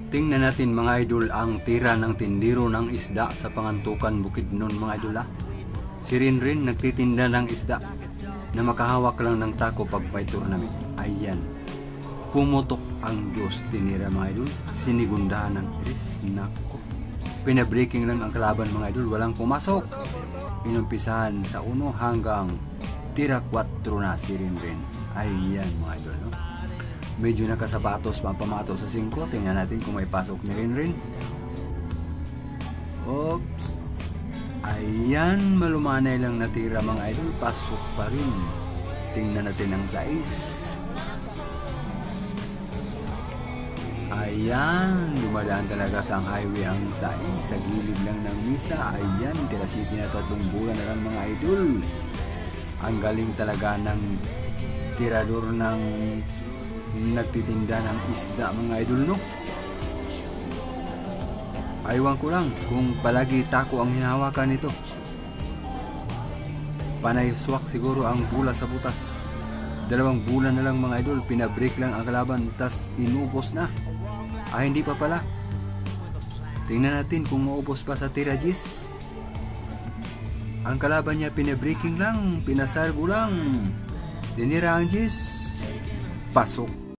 Tingnan natin mga idol ang tira ng tindiro ng isda sa Pangantukan Bukidnon mga idol ha. Si Rinrin nagtitinda ng isda na makahawak lang ng tako pag may tournament. Ayan. Pumutok ang Diyos tinira mga idol. Sinigundahan ng Tris. Nako. Pinabreaking lang ang kalaban mga idol. Walang pumasok. Inumpisahan sa 1 hanggang tira 4 na si Rinrin. Ayan mga idol no. Medyo nakasapatos pamato sa 5. Tingnan natin kung may pasok ni Rinrin. Oops. Ayan, malumanay lang natira mga idol. Pasok pa rin. Tingnan natin ang 6. Ayan, dumadaan talaga sa highway ang 6. Sa gilid lang ng misa. Ayan, tira city na 3 bulan na lang mga idol. Ang galing talaga ng tirador ng nagtitinda ng isda mga idol no. Aywan ko lang kung palagi tako ang hinahawakan nito. Panay swak siguro ang bula sa butas. 2 bulan na lang mga idol, pinabreak lang ang kalaban tas inubos na. Hindi pa pala. Tingnan natin kung maubos pa sa tira Gis. Ang kalaban niya pinabreaking lang, pinasargo lang. Tinira ang Gis. Pasok.